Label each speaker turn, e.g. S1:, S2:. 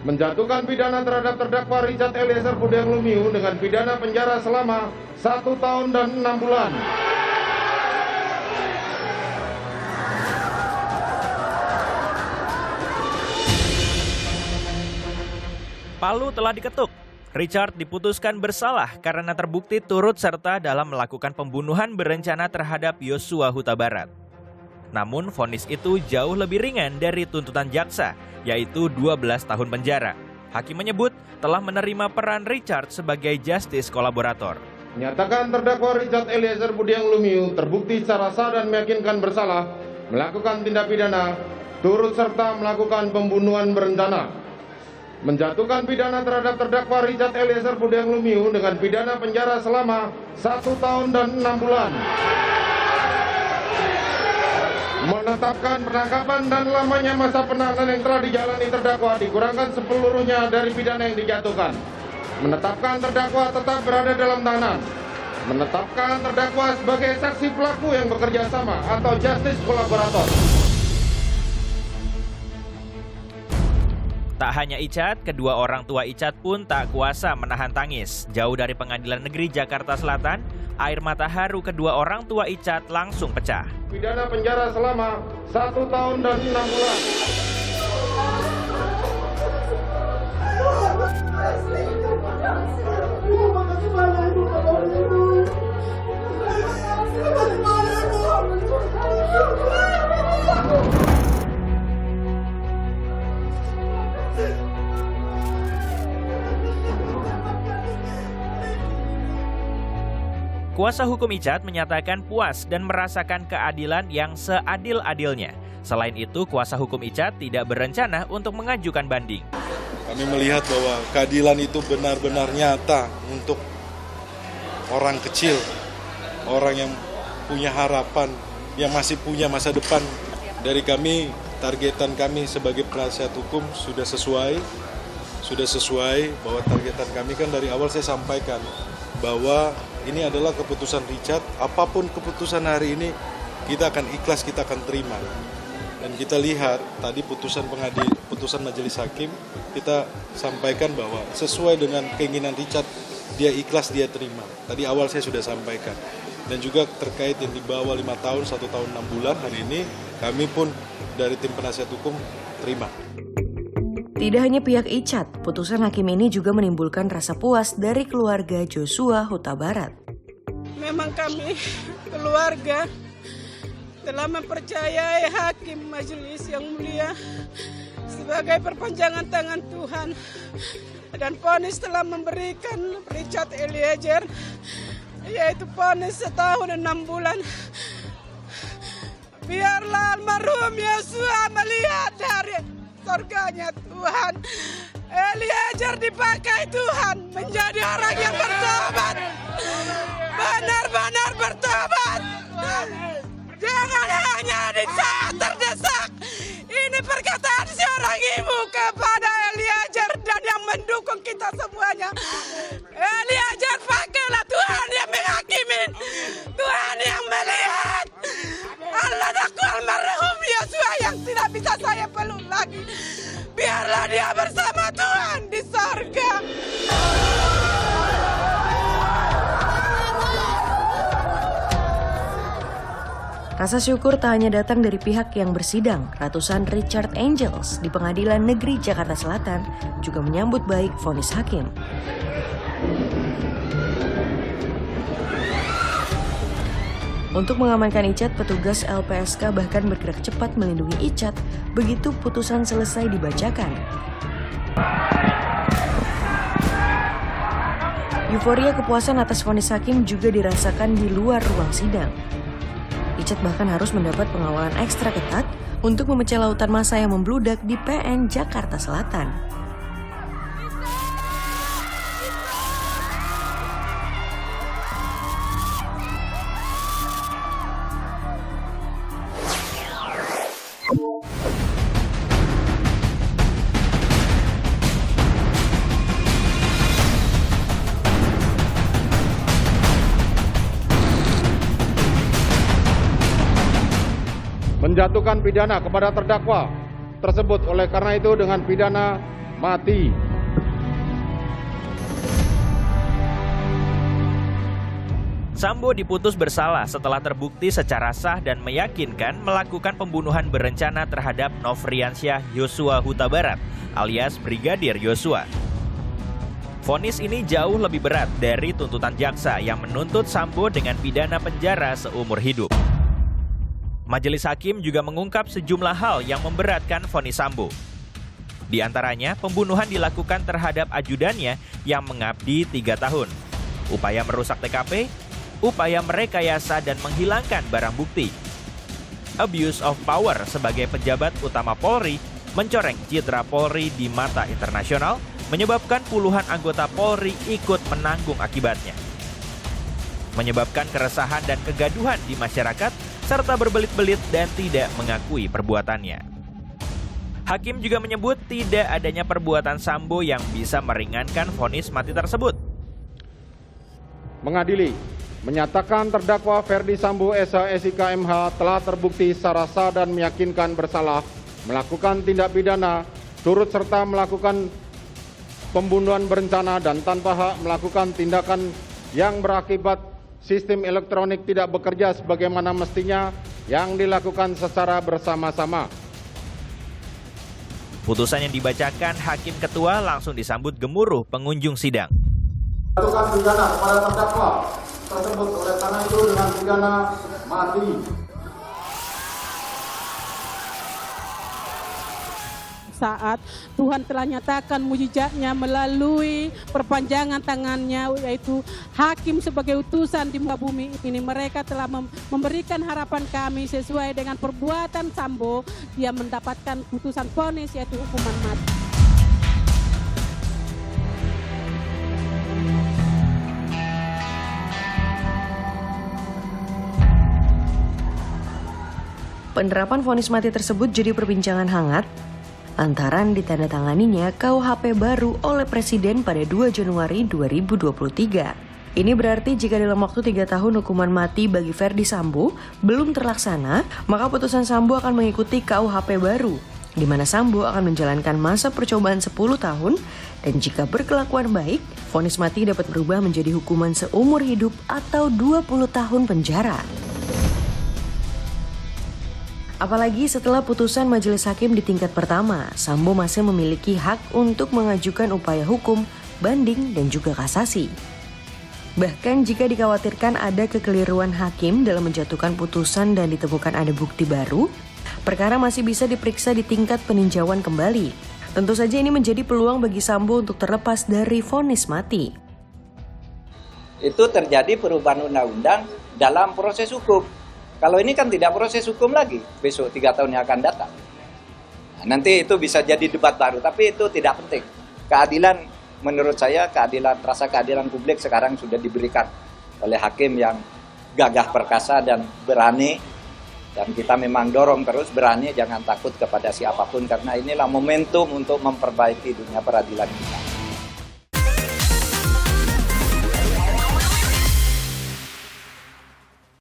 S1: menjatuhkan pidana terhadap terdakwa Richard Eliezer Budiang Lumiu dengan pidana penjara selama 1 tahun dan 6 bulan.
S2: Palu telah diketuk. Richard diputuskan bersalah karena terbukti turut serta dalam melakukan pembunuhan berencana terhadap Yosua Huta Barat. Namun vonis itu jauh lebih ringan dari tuntutan jaksa, yaitu 12 tahun penjara. Hakim menyebut telah menerima peran Richard sebagai justice kolaborator.
S1: Menyatakan terdakwa Richard Eliezer Budiang Lumiu terbukti secara sah dan meyakinkan bersalah melakukan tindak pidana turut serta melakukan pembunuhan berencana. Menjatuhkan pidana terhadap terdakwa Richard Eliezer Budiang Lumiu dengan pidana penjara selama 1 tahun dan 6 bulan. Menetapkan penangkapan dan lamanya masa penahanan yang telah dijalani terdakwa dikurangkan sepeluruhnya dari pidana yang dijatuhkan. Menetapkan terdakwa tetap berada dalam tahanan. Menetapkan terdakwa sebagai saksi pelaku yang bekerja sama atau justice kolaborator.
S2: Tak hanya Icat, kedua orang tua Icat pun tak kuasa menahan tangis. Jauh dari Pengadilan Negeri Jakarta Selatan, air mata haru kedua orang tua Icat langsung pecah.
S1: Pidana penjara selama 1 tahun dan 6 bulan.
S2: Kuasa hukum Icat menyatakan puas dan merasakan keadilan yang seadil-adilnya. Selain itu, kuasa hukum Icat tidak berencana untuk mengajukan banding.
S3: Kami melihat bahwa keadilan itu benar-benar nyata untuk orang kecil, orang yang punya harapan, yang masih punya masa depan. Dari kami, targetan kami sebagai penasihat hukum sudah sesuai bahwa targetan kami kan dari awal saya sampaikan bahwa ini adalah keputusan Richard, apapun keputusan hari ini kita akan ikhlas, kita akan terima. Dan kita lihat tadi putusan majelis hakim, kita sampaikan bahwa sesuai dengan keinginan Richard, dia ikhlas, dia terima. Tadi awal saya sudah sampaikan. Dan juga terkait yang di bawah 5 tahun, 1 tahun 6 bulan, hari ini kami pun dari tim penasihat hukum terima.
S4: Tidak hanya pihak Icat, putusan hakim ini juga menimbulkan rasa puas dari keluarga Joshua Huta Barat.
S5: Memang kami keluarga telah mempercayai hakim majelis yang mulia sebagai perpanjangan tangan Tuhan, dan vonis telah memberikan Richard Eliezer yaitu vonis 1 tahun 6 bulan. Biarlah almarhum Yosua melihat dari surganya Tuhan. Eliezer dipakai Tuhan menjadi orang yang bertobat, benar-benar bertobat. Jangan hanya di saat terdesak. Ini perkataan seorang ibu kepada Eliezer dan yang mendukung kita semuanya. Eliezer, pakailah, Tuhan yang menghakimi, Tuhan yang melihat. Allah aku almarhum Yosua yang tidak bisa saya peluk lagi. Biarlah dia bersama Tuhan di sorga.
S4: Rasa syukur tak hanya datang dari pihak yang bersidang. Ratusan Richard Angels di Pengadilan Negeri Jakarta Selatan juga menyambut baik vonis hakim. Untuk mengamankan Icat, petugas LPSK bahkan bergerak cepat melindungi Icat begitu putusan selesai dibacakan. Euforia kepuasan atas vonis hakim juga dirasakan di luar ruang sidang. Icat bahkan harus mendapat pengawalan ekstra ketat untuk memecah lautan massa yang membludak di PN Jakarta Selatan.
S1: Menjatuhkan pidana kepada terdakwa tersebut. Oleh karena itu dengan pidana mati.
S2: Sambo diputus bersalah setelah terbukti secara sah dan meyakinkan melakukan pembunuhan berencana terhadap Nofriansyah Yosua Huta Barat alias Brigadir Yosua. Vonis ini jauh lebih berat dari tuntutan jaksa yang menuntut Sambo dengan pidana penjara seumur hidup. Majelis hakim juga mengungkap sejumlah hal yang memberatkan vonis Sambo. Di antaranya, pembunuhan dilakukan terhadap ajudannya yang mengabdi 3 tahun, upaya merusak TKP, upaya merekayasa dan menghilangkan barang bukti, abuse of power sebagai pejabat utama Polri, mencoreng citra Polri di mata internasional, menyebabkan puluhan anggota Polri ikut menanggung akibatnya, menyebabkan keresahan dan kegaduhan di masyarakat, serta berbelit-belit dan tidak mengakui perbuatannya. Hakim juga menyebut tidak adanya perbuatan Sambo yang bisa meringankan vonis mati tersebut.
S1: Mengadili, menyatakan terdakwa Ferdi Sambo SH SIK MH telah terbukti secara sah dan meyakinkan bersalah melakukan tindak pidana turut serta melakukan pembunuhan berencana dan tanpa hak melakukan tindakan yang berakibat sistem elektronik tidak bekerja sebagaimana mestinya yang dilakukan secara bersama-sama.
S2: Putusan yang dibacakan Hakim Ketua langsung disambut gemuruh pengunjung sidang.
S1: Melakukan pidana kepada terdakwa tersebut oleh karena itu dengan pidana mati.
S5: Saat Tuhan telah nyatakan mujizatnya melalui perpanjangan tangannya, yaitu hakim sebagai utusan di muka bumi ini, mereka telah memberikan harapan kami sesuai dengan perbuatan Sambo, dia mendapatkan putusan vonis yaitu hukuman mati.
S4: Penerapan vonis mati tersebut jadi perbincangan hangat lantaran ditandatanganinya KUHP baru oleh Presiden pada 2 Januari 2023. Ini berarti jika dalam waktu 3 tahun hukuman mati bagi Ferdi Sambo belum terlaksana, maka putusan Sambo akan mengikuti KUHP baru, di mana Sambo akan menjalankan masa percobaan 10 tahun, dan jika berkelakuan baik, vonis mati dapat berubah menjadi hukuman seumur hidup atau 20 tahun penjara. Apalagi setelah putusan majelis hakim di tingkat pertama, Sambo masih memiliki hak untuk mengajukan upaya hukum, banding, dan juga kasasi. Bahkan jika dikhawatirkan ada kekeliruan hakim dalam menjatuhkan putusan dan ditemukan ada bukti baru, perkara masih bisa diperiksa di tingkat peninjauan kembali. Tentu saja ini menjadi peluang bagi Sambo untuk terlepas dari vonis mati.
S6: Itu terjadi perubahan undang-undang dalam proses hukum. Kalau ini kan tidak proses hukum lagi, besok 3 tahun yang akan datang. Nah, nanti itu bisa jadi debat baru, tapi itu tidak penting. Keadilan, menurut saya, rasa keadilan publik sekarang sudah diberikan oleh hakim yang gagah perkasa dan berani. Dan kita memang dorong terus berani, jangan takut kepada siapapun, karena inilah momentum untuk memperbaiki dunia peradilan kita.